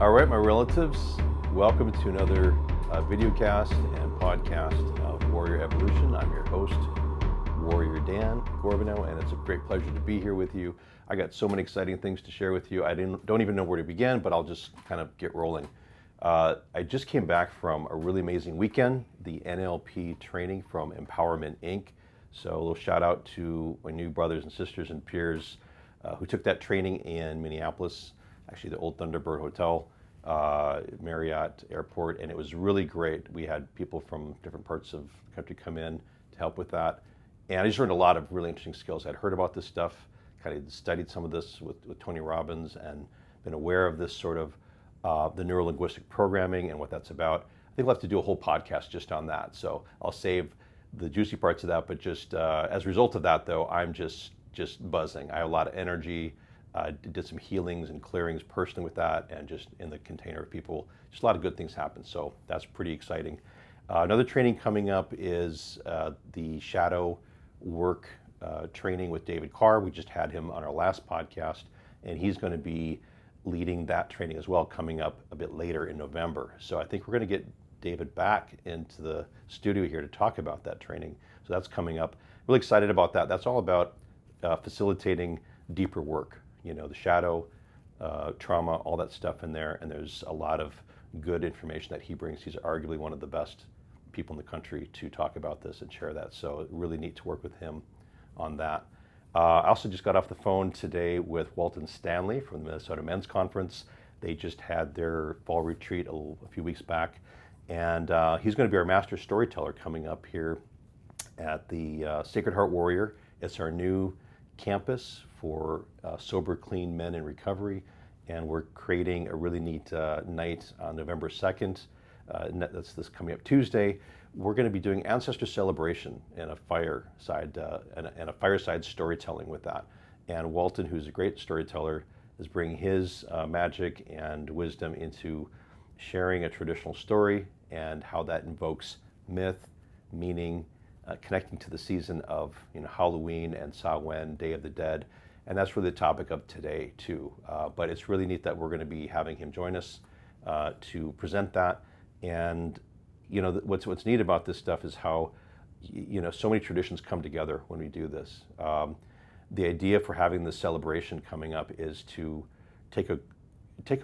All right, my relatives, welcome to another video cast and podcast of Warrior Evolution. I'm your host, Warrior Dan Gorbino, and it's a great pleasure to be here with you. I got so many exciting things to share with you. I don't even know where to begin, but I'll just kind of get rolling. I just came back from a really amazing weekend, the NLP training from Empowerment Inc. So a little shout out to my new brothers and sisters and peers who took that training in Minneapolis, actually the old Thunderbird Hotel, Marriott Airport, and it was really great. We had people from different parts of the country come in to help with that. And I just learned a lot of really interesting skills. I'd heard about this stuff, kind of studied some of this with Tony Robbins and been aware of this sort of the neuro-linguistic programming and what that's about. I think we'll have to do a whole podcast just on that. So I'll save the juicy parts of that, but just as a result of that though, I'm just buzzing. I have a lot of energy. Did some healings and clearings personally with that, and just in the container of people, just a lot of good things happen. So that's pretty exciting. Another training coming up is the shadow work training with David Carr. We just had him on our last podcast, and he's going to be leading that training as well, coming up a bit later in November. So I think we're going to get David back into the studio here to talk about that training. So that's coming up. Really excited about that. That's all about facilitating deeper work. You know, the shadow, trauma, all that stuff in there. And there's a lot of good information that he brings. He's arguably one of the best people in the country to talk about this and share that. So really neat to work with him on that. I also just got off the phone today with Walton Stanley from the Minnesota Men's Conference. They just had their fall retreat a few weeks back. And he's going to be our master storyteller coming up here at the Sacred Heart Warrior. It's our new campus for sober, clean men in recovery. And we're creating a really neat night on November 2nd. That's this coming up Tuesday. We're going to be doing ancestor celebration and a fireside and a fireside storytelling with that. And Walton, who's a great storyteller, is bringing his magic and wisdom into sharing a traditional story and how that invokes myth, meaning, connecting to the season of Halloween and Samhain, Day of the Dead. And that's really the topic of today too. But it's really neat that we're going to be having him join us to present that. And what's neat about this stuff is how so many traditions come together when we do this. The idea for having this celebration coming up is to take a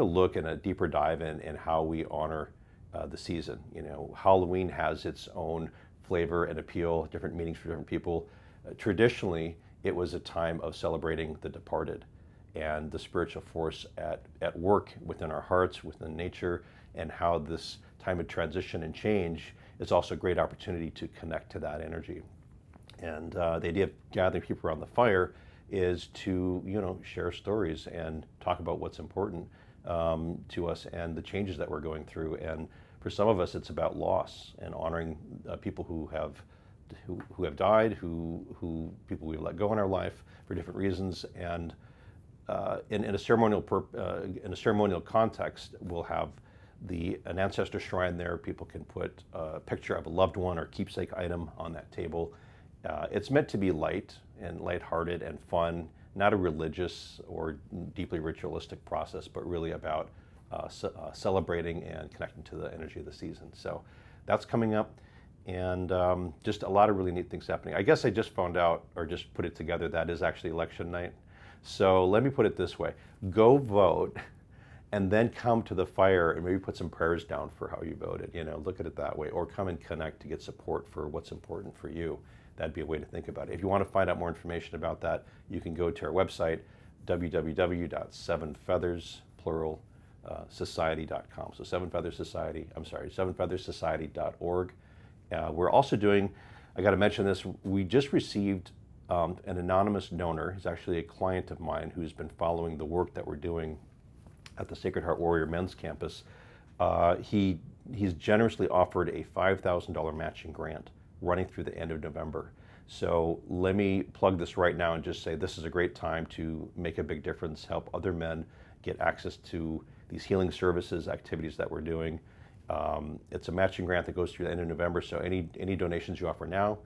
look and a deeper dive in how we honor the season. Halloween has its own flavor and appeal, different meanings for different people. Traditionally, it was a time of celebrating the departed and the spiritual force at work within our hearts, within nature, and how this time of transition and change is also a great opportunity to connect to that energy. And the idea of gathering people around the fire is to share stories and talk about what's important to us and the changes that we're going through. And for some of us, it's about loss and honoring people who have died, who people we've let go in our life for different reasons. And in a ceremonial context, we'll have an ancestor shrine there. People can put a picture of a loved one or keepsake item on that table. It's meant to be light and lighthearted and fun, not a religious or deeply ritualistic process, but really about celebrating and connecting to the energy of the season. So that's coming up, and just a lot of really neat things happening. I guess I just found out, or just put it together, that is actually election night. So let me put it this way: go vote, and then come to the fire and maybe put some prayers down for how you voted. Look at it that way, or come and connect to get support for what's important for you. That'd be a way to think about it. If you want to find out more information about that, you can go to our website, www.sevenfeathers, plural, society.com. So sevenfeathersociety.org. We're also doing, I got to mention this, we just received an anonymous donor. He's actually a client of mine who's been following the work that we're doing at the Sacred Heart Warrior Men's Campus. He's generously offered a $5,000 matching grant running through the end of November. So let me plug this right now and just say this is a great time to make a big difference, help other men get access to these healing services, activities that we're doing. It's a matching grant that goes through the end of November, so any donations you offer now,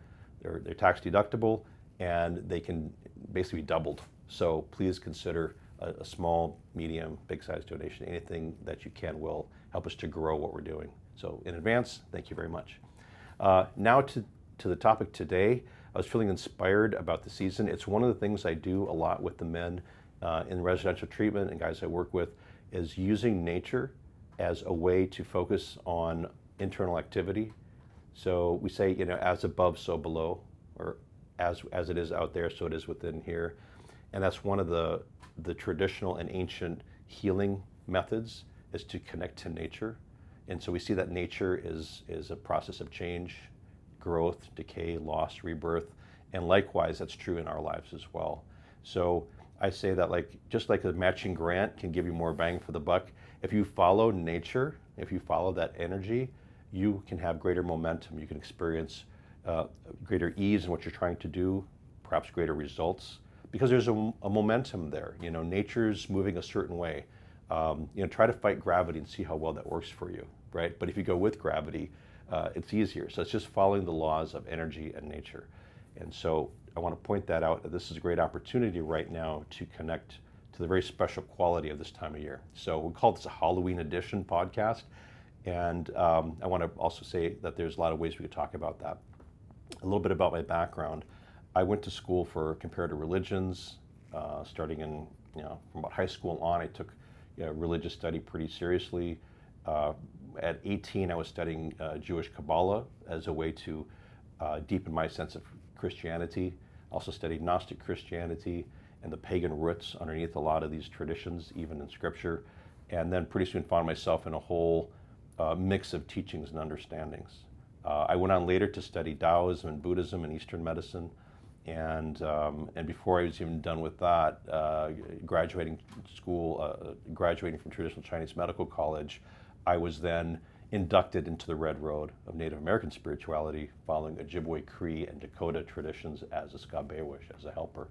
they're tax deductible, and they can basically be doubled. So please consider a small, medium, big size donation, anything that you can will help us to grow what we're doing. So in advance, thank you very much. Now to the topic today. I was feeling inspired about the season. It's one of the things I do a lot with the men in residential treatment and guys I work with, is using nature as a way to focus on internal activity. So we say, as above, so below, or as it is out there, so it is within here. And that's one of the traditional and ancient healing methods, is to connect to nature. And so we see that nature is a process of change, growth, decay, loss, rebirth, and likewise that's true in our lives as well. So I say that just like a matching grant can give you more bang for the buck, if you follow nature, if you follow that energy, you can have greater momentum. You can experience greater ease in what you're trying to do, perhaps greater results, because there's a momentum there. Nature's moving a certain way. Try to fight gravity and see how well that works for you, right? But if you go with gravity, it's easier. So it's just following the laws of energy and nature. And so I want to point that out, that this is a great opportunity right now to connect to the very special quality of this time of year. So we call this a Halloween edition podcast. And I want to also say that there's a lot of ways we could talk about that. A little bit about my background. I went to school for comparative religions, starting in, from about high school on. I took religious study pretty seriously. At 18, I was studying Jewish Kabbalah as a way to deepen my sense of Christianity. Also studied Gnostic Christianity and the pagan roots underneath a lot of these traditions, even in scripture. And then pretty soon found myself in a whole mix of teachings and understandings. I went on later to study Taoism and Buddhism and Eastern medicine. And before I was even done with that, graduating from traditional Chinese medical college, I was then inducted into the Red Road of Native American spirituality, following Ojibwe, Cree, and Dakota traditions as a Skabewish, as a helper.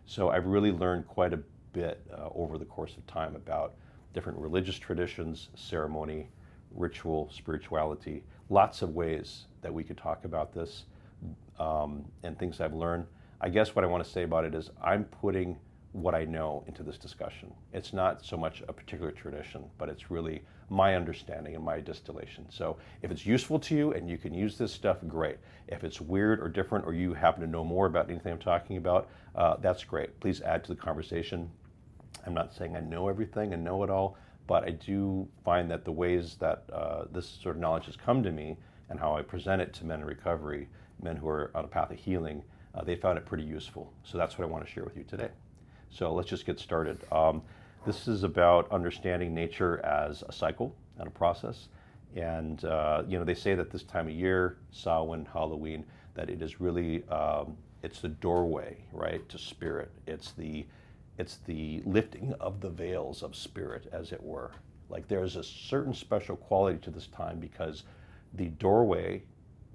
So I've really learned quite a bit over the course of time about different religious traditions, ceremony, ritual, spirituality, lots of ways that we could talk about this, and things I've learned. I guess what I want to say about it is I'm putting what I know into this discussion. It's not so much a particular tradition, but it's really my understanding and my distillation. So if it's useful to you and you can use this stuff, great. If it's weird or different, or you happen to know more about anything I'm talking about, that's great. Please add to the conversation. I'm not saying I know everything and know it all, but I do find that the ways that this sort of knowledge has come to me and how I present it to men in recovery, men who are on a path of healing, they found it pretty useful. So that's what I want to share with you today. So let's just get started. This is about understanding nature as a cycle and a process. And they say that this time of year, Samhain, Halloween, that it is really, it's the doorway, right, to spirit. It's the lifting of the veils of spirit, as it were. Like there's a certain special quality to this time because the doorway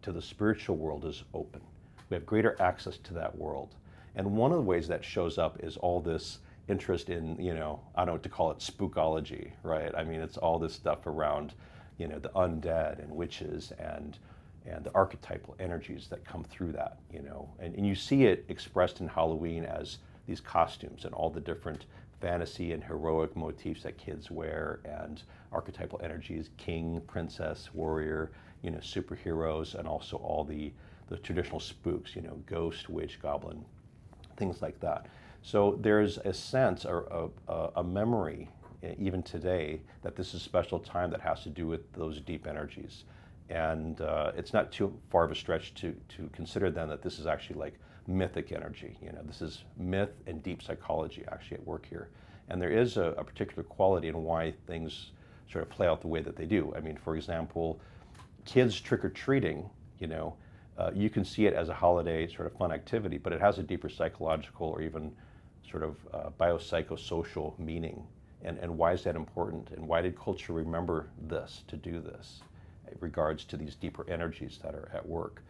to the spiritual world is open. We have greater access to that world. And one of the ways that shows up is all this interest in, I don't know what to call it, spookology, right? I mean, it's all this stuff around, the undead and witches and the archetypal energies that come through that, and you see it expressed in Halloween as these costumes and all the different fantasy and heroic motifs that kids wear, and archetypal energies, king, princess, warrior, superheroes, and also all the traditional spooks, ghost, witch, goblin, things like that. So there's a sense or a memory, even today, that this is a special time that has to do with those deep energies. And it's not too far of a stretch to consider then that this is actually like mythic energy. This is myth and deep psychology actually at work here. And there is a particular quality in why things sort of play out the way that they do. I mean, for example, kids trick-or-treating, you can see it as a holiday sort of fun activity, but it has a deeper psychological or even sort of biopsychosocial meaning. And why is that important? And why did culture remember this, to do this, in regards to these deeper energies that are at work?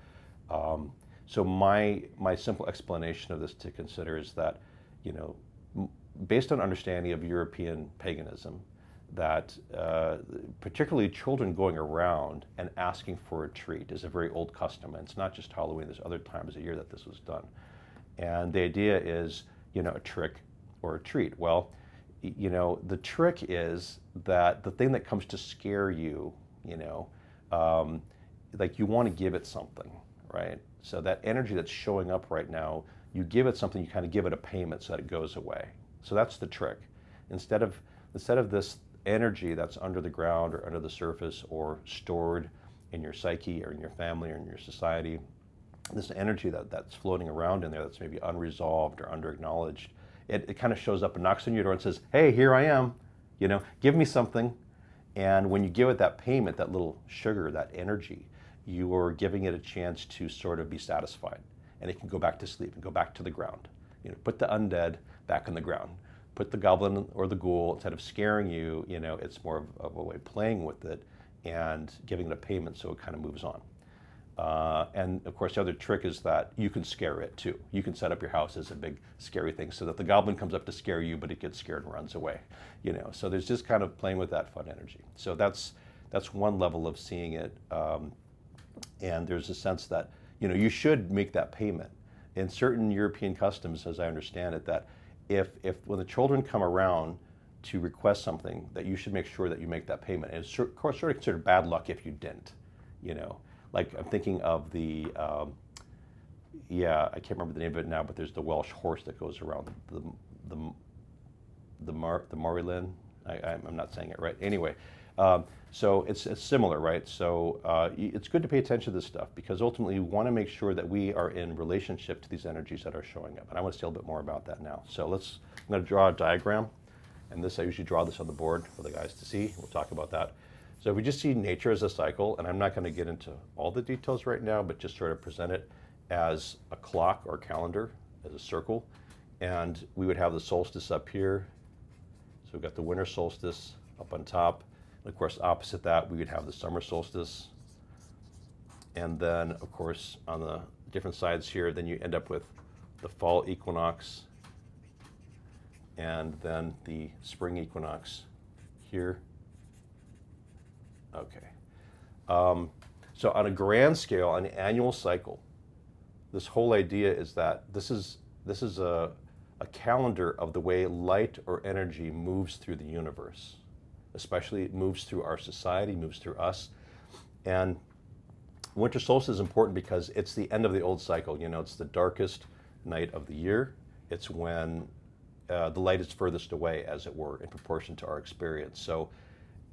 So my simple explanation of this to consider is that, based on understanding of European paganism, that particularly children going around and asking for a treat is a very old custom. And it's not just Halloween, there's other times of year that this was done. And the idea is, a trick or a treat. Well, the trick is that the thing that comes to scare you, um, like you want to give it something, right? So that energy that's showing up right now, you give it something, you kind of give it a payment so that it goes away. So that's the trick. Instead of this energy that's under the ground or under the surface or stored in your psyche or in your family or in your society, this energy that's floating around in there that's maybe unresolved or underacknowledged, it kind of shows up and knocks on your door and says, hey, here I am, give me something. And when you give it that payment, that little sugar, that energy, you are giving it a chance to sort of be satisfied. And it can go back to sleep and go back to the ground. Put the undead back in the ground. Put the goblin or the ghoul, instead of scaring you, it's more of a way of playing with it and giving it a payment so it kind of moves on. And of course, the other trick is that you can scare it too. You can set up your house as a big scary thing so that the goblin comes up to scare you, but it gets scared and runs away. So there's just kind of playing with that fun energy. So that's one level of seeing it. And there's a sense that you should make that payment. In certain European customs, as I understand it, that if when the children come around to request something, that you should make sure that you make that payment. And it's of course sort of considered bad luck if you didn't. Like I'm thinking of I can't remember the name of it now, but there's the Welsh horse that goes around the Marilyn. I'm not saying it right. Anyway, so it's similar, right? So it's good to pay attention to this stuff because ultimately we want to make sure that we are in relationship to these energies that are showing up. And I want to say a little bit more about that now. So I'm going to draw a diagram. And I usually draw this on the board for the guys to see. We'll talk about that. So if we just see nature as a cycle, and I'm not going to get into all the details right now, but just sort of present it as a clock or calendar, as a circle. And we would have the solstice up here. So we've got the winter solstice up on top. And of course, opposite that, we would have the summer solstice. And then, of course, on the different sides here, then you end up with the fall equinox and then the spring equinox here. Okay. So on a grand scale, on an annual cycle, this whole idea is that this is a calendar of the way light or energy moves through the universe. Especially it moves through our society, moves through us. And winter solstice is important because it's the end of the old cycle. It's the darkest night of the year. It's when the light is furthest away, as it were, in proportion to our experience. So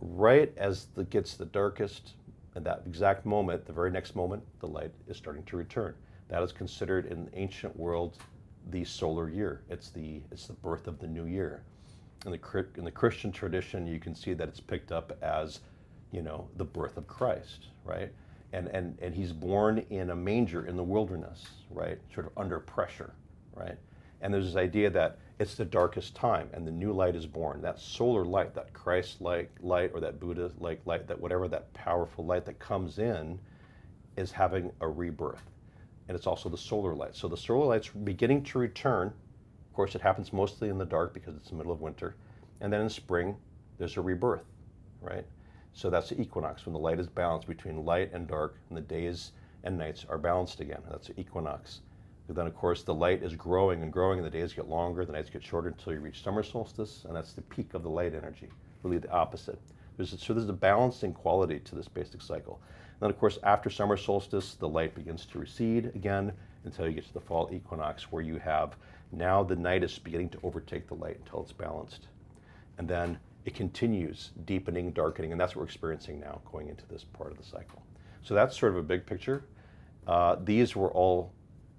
right as it gets the darkest, at that exact moment, the very next moment, the light is starting to return. That is considered in the ancient world the solar year. It's the birth of the new year. In the Christian tradition, you can see that it's picked up as, the birth of Christ, right? And he's born in a manger in the wilderness, right? Sort of under pressure, right? And there's this idea that it's the darkest time and the new light is born. That solar light, that Christ-like light or that Buddha-like light, that whatever that powerful light that comes in is having a rebirth. And it's also the solar light. So the solar light's beginning to return. Of course, it happens mostly in the dark because it's the middle of winter. And then in spring, there's a rebirth, right? So that's the equinox, when the light is balanced between light and dark, and the days and nights are balanced again. That's the equinox. But then, of course, the light is growing and growing, and the days get longer, the nights get shorter until you reach summer solstice, and that's the peak of the light energy, really the opposite. There's a balancing quality to this basic cycle. And then, of course, after summer solstice, the light begins to recede again until you get to the fall equinox, where you have now the night is beginning to overtake the light until it's balanced. And then it continues deepening, darkening, and that's what we're experiencing now going into this part of the cycle. So that's sort of a big picture. These were all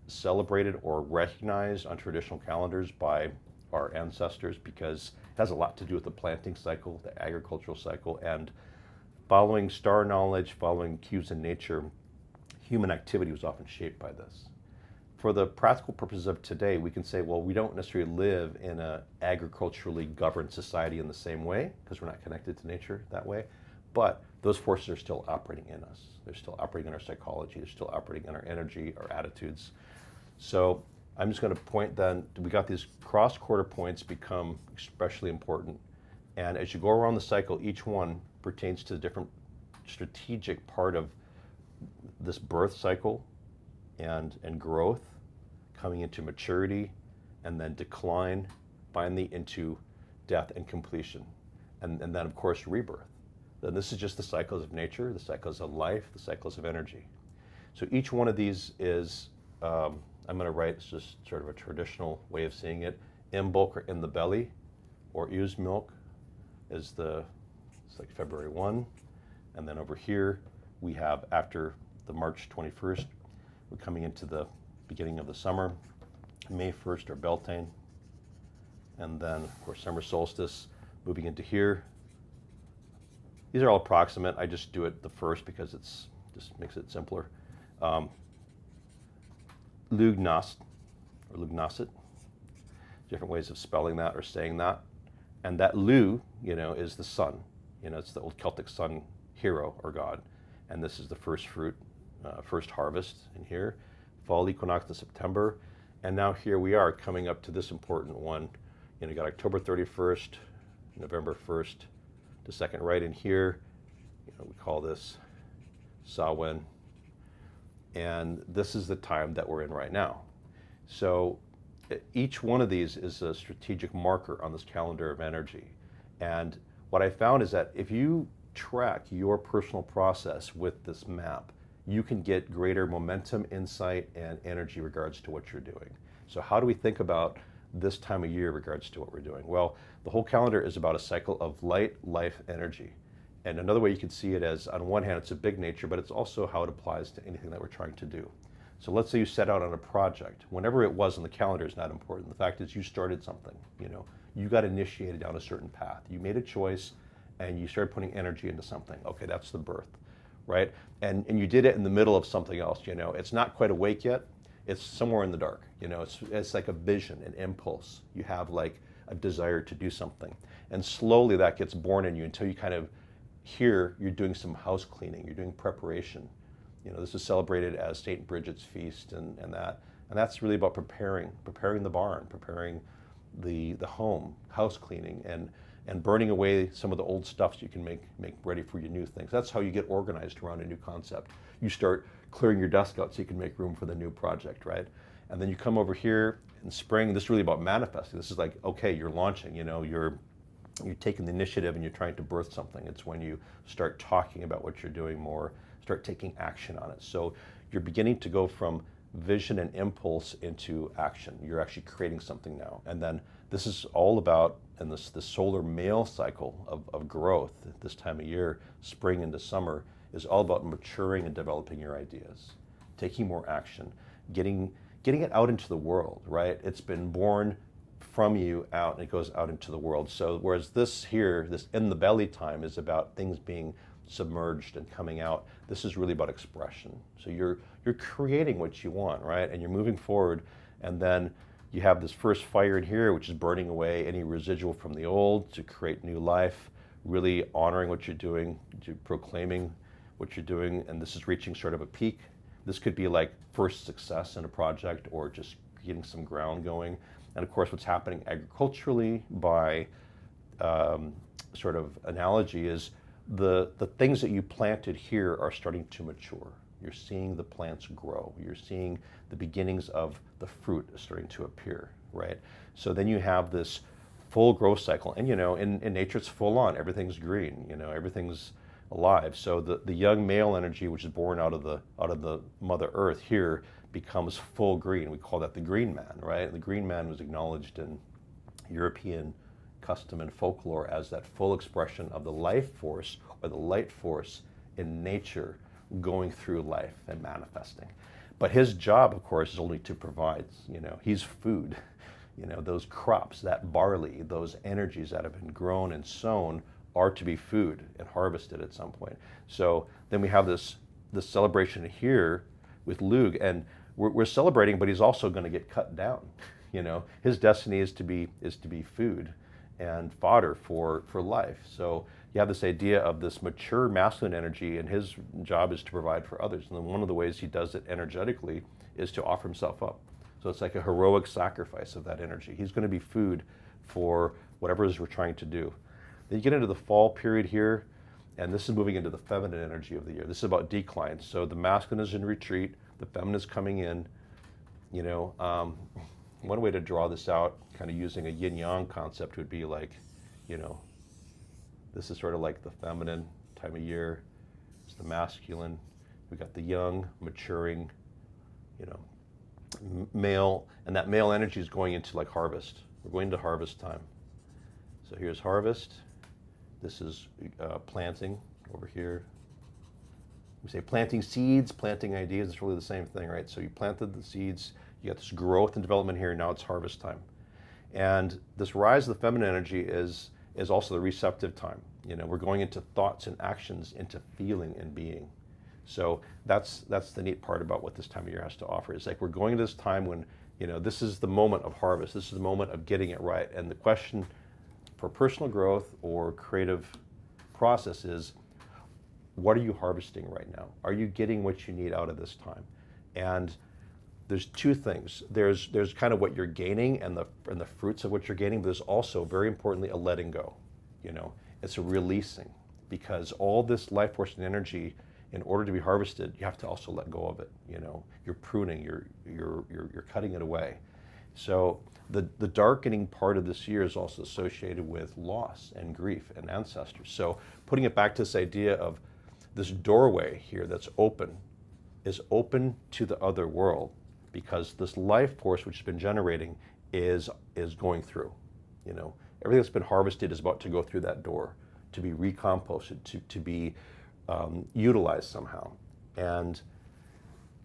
celebrated or recognized on traditional calendars by our ancestors because it has a lot to do with the planting cycle, the agricultural cycle, and following star knowledge, following cues in nature. Human activity was often shaped by this. For the practical purposes of today, we can say, well, we don't necessarily live in an agriculturally governed society in the same way because we're not connected to nature that way, but those forces are still operating in us. They're still operating in our psychology. They're still operating in our energy, our attitudes. So I'm just going to point then, we got these cross-quarter points become especially important. And as you go around the cycle, each one pertains to a different strategic part of this birth cycle and growth, coming into maturity, and then decline, finally into death, and completion. And then, of course, rebirth. Then this is just the cycles of nature, the cycles of life, the cycles of energy. So each one of these is, I'm going to write, it's just sort of a traditional way of seeing it, in bulk or in the belly, or ewe's milk is it's like February 1. And then over here, we have after the March 21st, we're coming into the beginning of the summer, May 1st or Beltane. And then, of course, summer solstice, moving into here. These are all approximate. I just do it the first because it's just makes it simpler. Lugnost, or Lugnasit, different ways of spelling that or saying that. And that Lu, is the sun. It's the old Celtic sun hero or god. And this is the first fruit, first harvest in here. Fall equinox in September. And now here we are coming up to this important one. You got October 31st, November 1st, the second right in here. We call this Samhain. And this is the time that we're in right now. So each one of these is a strategic marker on this calendar of energy. And what I found is that if you track your personal process with this map, you can get greater momentum, insight, and energy regards to what you're doing. So how do we think about this time of year regards to what we're doing? Well, the whole calendar is about a cycle of light, life, energy. And another way you could see it as, on one hand, it's a big nature, but it's also how it applies to anything that we're trying to do. So let's say you set out on a project. Whenever it was on the calendar is not important. The fact is you started something, you got initiated down a certain path. You made a choice and you started putting energy into something. Okay, that's the birth, right? And you did it in the middle of something else, It's not quite awake yet. It's somewhere in the dark, It's like a vision, an impulse. You have like a desire to do something. And slowly that gets born in you until you kind of here you're doing some house cleaning, you're doing preparation. This is celebrated as St. Bridget's feast and that's really about preparing the barn, preparing the home, house cleaning, and burning away some of the old stuff so you can make ready for your new things. That's how you get organized around a new concept. You start clearing your desk out so you can make room for the new project, right? And then you come over here in spring. This is really about manifesting. This is like, okay, you're launching, you're taking the initiative and you're trying to birth something. It's when you start talking about what you're doing more, start taking action on it. So you're beginning to go from vision and impulse into action. You're actually creating something now. And then this is all about, in this solar male cycle of growth at this time of year, spring into summer, is all about maturing and developing your ideas, taking more action, getting it out into the world, right? It's been born from you out and it goes out into the world. So whereas this here, this in the belly time is about things being submerged and coming out, this is really about expression. So you're creating what you want, right? And you're moving forward, and then you have this first fire in here, which is burning away any residual from the old to create new life, really honoring what you're doing, proclaiming what you're doing, and this is reaching sort of a peak. This could be like first success in a project or just getting some ground going. And of course, what's happening agriculturally by sort of analogy is the things that you planted here are starting to mature. You're seeing the plants grow. You're seeing the beginnings of the fruit starting to appear, right? So then you have this full growth cycle. And in nature it's full on. Everything's green, everything's alive. So the young male energy, which is born out of the Mother Earth here, becomes full green. We call that the green man, right? The green man was acknowledged in European custom and folklore as that full expression of the life force or the light force in nature going through life and manifesting. But his job, of course, is only to provide, he's food. Those crops, that barley, those energies that have been grown and sown are to be food and harvested at some point. So then we have this celebration here with Lug, and we're celebrating, but he's also going to get cut down. His destiny is to be food and fodder for life. So you have this idea of this mature masculine energy, and his job is to provide for others. And then one of the ways he does it energetically is to offer himself up. So it's like a heroic sacrifice of that energy. He's going to be food for whatever it is we're trying to do. Then you get into the fall period here, and this is moving into the feminine energy of the year. This is about decline. So the masculine is in retreat, the feminine is coming in. One way to draw this out, kind of using a yin-yang concept, would be like, you know, this is sort of like the feminine time of year. It's the masculine. We got the young, maturing, you know, male, and that male energy is going into like harvest. We're going to harvest time. So here's harvest. This is planting over here. We say planting seeds, planting ideas. It's really the same thing, right? So you planted the seeds. You got this growth and development here. Now it's harvest time. And this rise of the feminine energy is also the receptive time. You know, we're going into thoughts and actions, into feeling and being. So that's the neat part about what this time of year has to offer. It's like we're going to this time when, you know, this is the moment of harvest. This is the moment of getting it right. And the question for personal growth or creative process is, what are you harvesting right now? Are you getting what you need out of this time? And there's two things. There's kind of what you're gaining and the fruits of what you're gaining, but there's also, very importantly, a letting go. You know, it's a releasing, because all this life force and energy, in order to be harvested, you have to also let go of it. You know, you're pruning, you're cutting it away. So the darkening part of this year is also associated with loss and grief and ancestors. So putting it back to this idea of this doorway here that's open, is open to the other world, because this life force which has been generating is going through. You know, everything that's been harvested is about to go through that door, to be recomposted, to be utilized somehow. And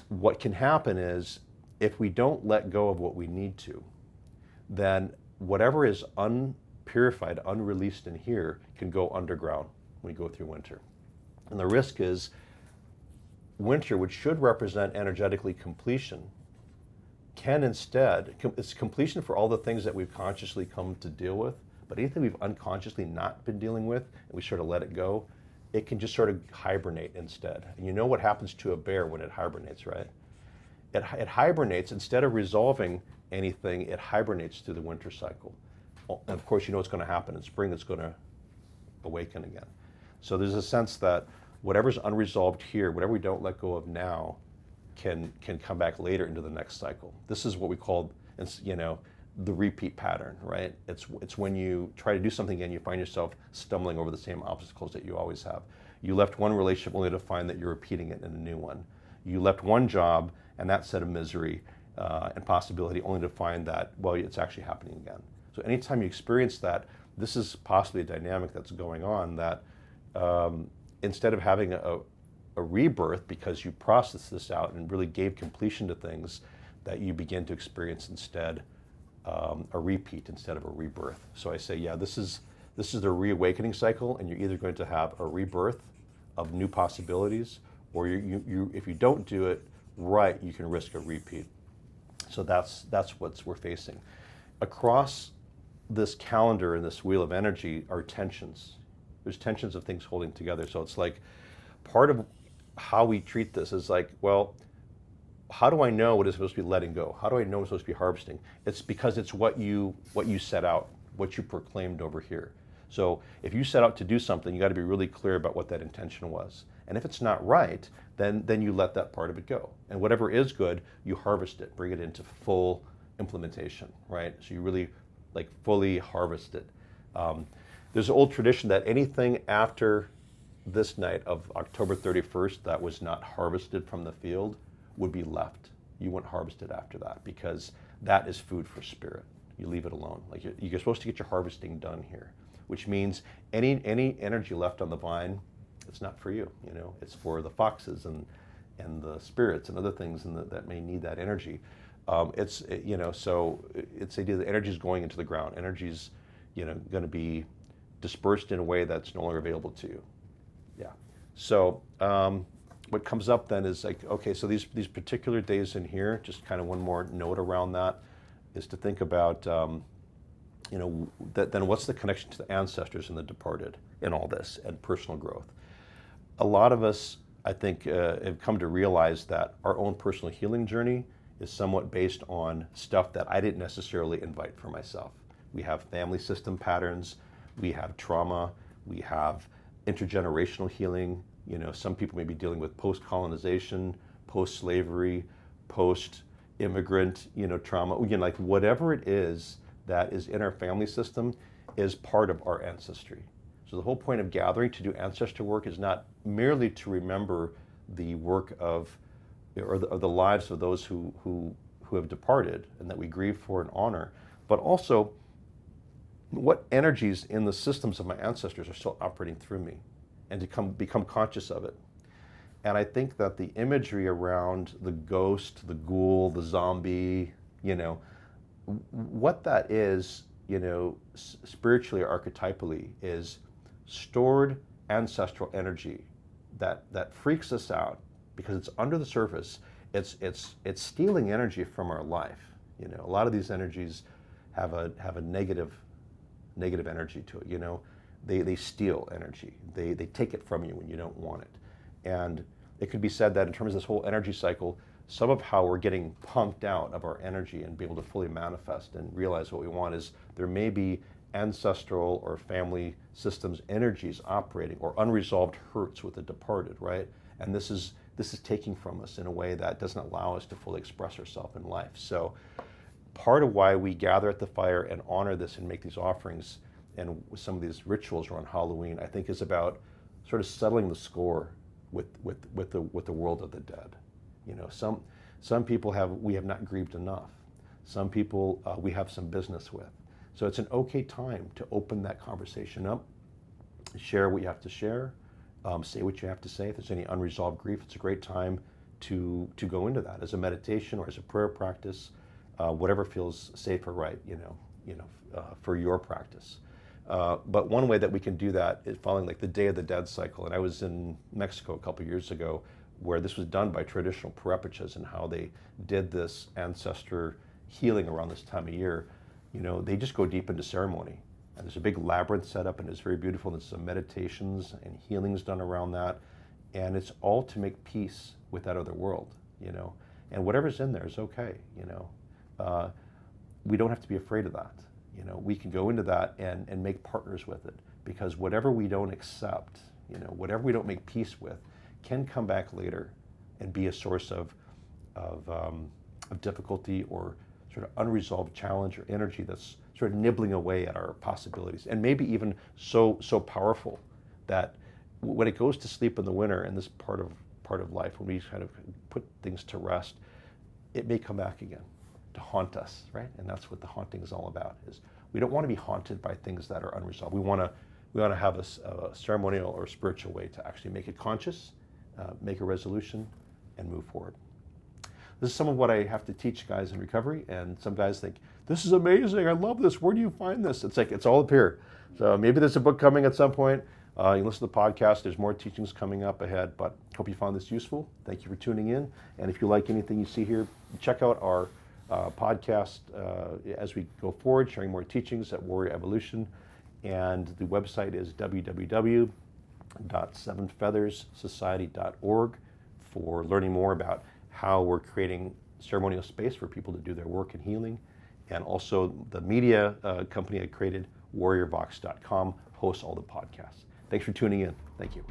what can happen is, if we don't let go of what we need to, then whatever is unpurified, unreleased in here can go underground when we go through winter. And the risk is winter, which should represent energetically completion, can instead, it's completion for all the things that we've consciously come to deal with, but anything we've unconsciously not been dealing with, and we sort of let it go, it can just sort of hibernate instead. And you know what happens to a bear when it hibernates, right? It hibernates, instead of resolving anything, it hibernates through the winter cycle. And of course, you know what's going to happen in spring, it's going to awaken again. So there's a sense that whatever's unresolved here, whatever we don't let go of now, can come back later into the next cycle. This is what we call, you know, the repeat pattern, right? It's when you try to do something again, you find yourself stumbling over the same obstacles that you always have. You left one relationship only to find that you're repeating it in a new one. You left one job and that set of misery and possibility, only to find that, well, it's actually happening again. So anytime you experience that, this is possibly a dynamic that's going on, that instead of having a rebirth, because you processed this out and really gave completion to things, that you begin to experience instead a repeat instead of a rebirth. So I say, yeah, this is the reawakening cycle, and you're either going to have a rebirth of new possibilities, or you if you don't do it right, you can risk a repeat. So that's what we're facing. Across this calendar and this wheel of energy are tensions. There's tensions of things holding together. So it's like, part of how we treat this is like, well, how do I know what is supposed to be letting go? How do I know what's supposed to be harvesting? It's because it's what you set out, what you proclaimed over here. So if you set out to do something, you got to be really clear about what that intention was. And if it's not right, then you let that part of it go. And whatever is good, you harvest it, bring it into full implementation, right? So you really like fully harvest it. There's an old tradition that anything after this night of October 31st that was not harvested from the field would be left. You wouldn't harvest it after that, because that is food for spirit. You leave it alone. Like you're supposed to get your harvesting done here, which means any energy left on the vine, it's not for you. You know, it's for the foxes and the spirits and other things that may need that energy. So it's the idea that energy is going into the ground. Energy is, going to be dispersed in a way that's no longer available to you. Yeah. So what comes up then is like, okay, so these particular days in here, just kind of one more note around that, is to think about, then what's the connection to the ancestors and the departed in all this, and personal growth. A lot of us, I think, have come to realize that our own personal healing journey is somewhat based on stuff that I didn't necessarily invite for myself. We have family system patterns, we have trauma, we have intergenerational healing. Some people may be dealing with post-colonization, post-slavery, post-immigrant, trauma. Like whatever it is that is in our family system is part of our ancestry. So the whole point of gathering to do ancestor work is not merely to remember the work of, or the lives of those who have departed and that we grieve for and honor, but also what energies in the systems of my ancestors are still operating through me, and to become conscious of it. And I think that the imagery around the ghost, the ghoul, the zombie, what that is, spiritually or archetypally, is stored ancestral energy that freaks us out because it's under the surface. It's stealing energy from our life. A lot of these energies have a negative energy to it. They steal energy. They take it from you when you don't want it. And it could be said that in terms of this whole energy cycle, some of how we're getting punked out of our energy and be able to fully manifest and realize what we want is there may be ancestral or family systems energies operating, or unresolved hurts with the departed, right? And this is taking from us in a way that doesn't allow us to fully express ourselves in life. So part of why we gather at the fire and honor this and make these offerings and some of these rituals around Halloween, I think, is about sort of settling the score with the world of the dead. Some people we have not grieved enough. Some people we have some business with. So it's an okay time to open that conversation up, share what you have to share, say what you have to say. If there's any unresolved grief, it's a great time to go into that as a meditation or as a prayer practice, whatever feels safe or right, for your practice. But one way that we can do that is following like the Day of the Dead cycle. And I was in Mexico a couple years ago where this was done by traditional Purépechas and how they did this ancestor healing around this time of year. They just go deep into ceremony. And there's a big labyrinth set up and it's very beautiful. There's some meditations and healings done around that. And it's all to make peace with that other world, and whatever's in there is okay, we don't have to be afraid of that. We can go into that and make partners with it, because whatever we don't accept, whatever we don't make peace with, can come back later and be a source of difficulty or sort of unresolved challenge or energy that's sort of nibbling away at our possibilities, and maybe even so powerful that when it goes to sleep in the winter, in this part of life, when we kind of put things to rest, it may come back again to haunt us, right? And that's what the haunting is all about. Is we don't want to be haunted by things that are unresolved. We want to have a ceremonial or spiritual way to actually make it conscious, make a resolution, and move forward. This is some of what I have to teach guys in recovery, and some guys think, this is amazing, I love this, where do you find this? It's like, it's all up here. So maybe there's a book coming at some point. You can listen to the podcast, there's more teachings coming up ahead, but hope you found this useful. Thank you for tuning in. And if you like anything you see here, check out our podcast as we go forward, sharing more teachings at Warrior Evolution. And the website is www.sevenfeatherssociety.org for learning more about how we're creating ceremonial space for people to do their work in healing. And also the media company I created, warriorvox.com, hosts all the podcasts. Thanks for tuning in. Thank you.